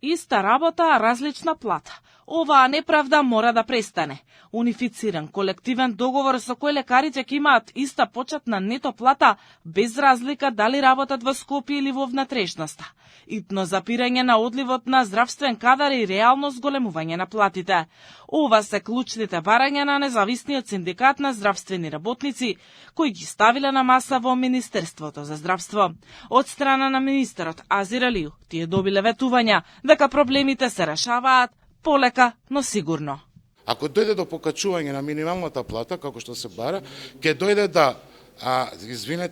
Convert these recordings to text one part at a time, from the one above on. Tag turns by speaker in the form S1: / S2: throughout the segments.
S1: Иста работа, различна плата. Оваа неправда мора да престане. Унифициран колективен договор со кој лекарите ќе имаат иста почетна нето плата, без разлика дали работат во Скопје или во внатрешноста. Итно запирање на одливот на здравствен кадар и реално зголемување на платите. Ова се клучните барања на независниот синдикат на здравствени работници, кои ги ставиле на маса во Министерството за здравство. Од страна на министерот Азир Алију, тие добиле ветувања дека проблемите се решаваат полека, но сигурно.
S2: Ако дојде до покачување на минималната плата, како што се бара, ќе дојде да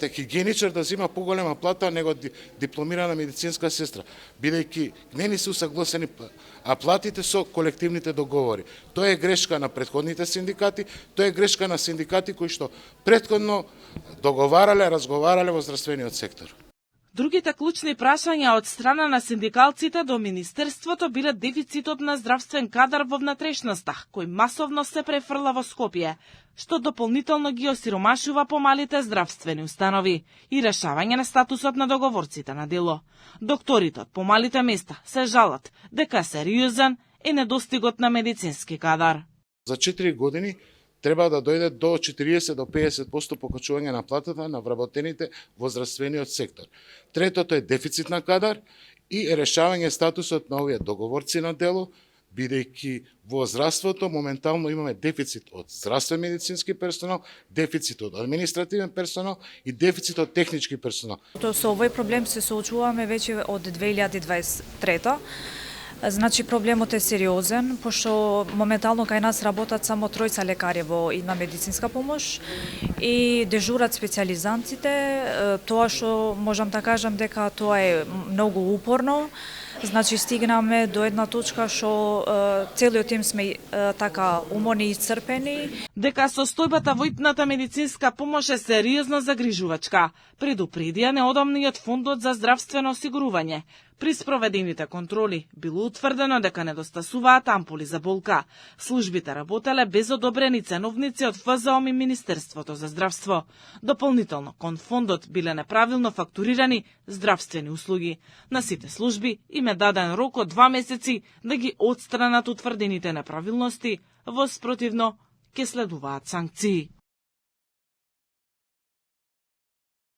S2: хигиеничар да зима поголема плата него дипломирана медицинска сестра, бидејќи не ни се усагласени платите со колективните договори. Тоа е грешка на претходните синдикати, тоа е грешка на синдикати кои што претходно договарале, разговарале во здравствениот сектор.
S1: Другите клучни прашања од страна на синдикалците до Министерството биле дефицитот на здравствен кадар во внатрешноста, кој масовно се префрла во Скопје, што дополнително ги осиромашува помалите здравствени установи и решавање на статусот на договорците на дело. Докторите од помалите места се жалат дека сериозен е недостигот на медицински кадар.
S2: За 4 години треба да дојде до 40 до 50% покачување на платата на вработените во здравствениот сектор. Третото е дефицит на кадар и решавање статусот на овие договорци на дело, бидејќи во здравството моментално имаме дефицит од здравствен медицински персонал, дефицит од административен персонал и дефицит од технички персонал.
S3: Со овој проблем се соочуваме веќе од 2023. Значи проблемот е сериозен, пошто моментално кај нас работат само 3 лекари во идна медицинска помош и дежурат специјализантите. Тоа што можам да кажам дека тоа е многу упорно. Значи стигнаме до една точка што целиот тим сме така уморни и исцрпени.
S1: Дека состојбата во итната медицинска помош е сериозно загрижувачка, предупредија неодамниот фондот за здравствено осигурување. При спроведените контроли било утврдено дека недостасуваат ампули за болка. Службите работеле без одобрени ценовници од ФЗОМ и Министерството за здравство. Дополнително, кон фондот биле неправилно фактурирани здравствени услуги. На сите служби им е даден рок од 2 месеци да ги отстранат утврдените неправилности, во спротивно ќе следуваат санкции.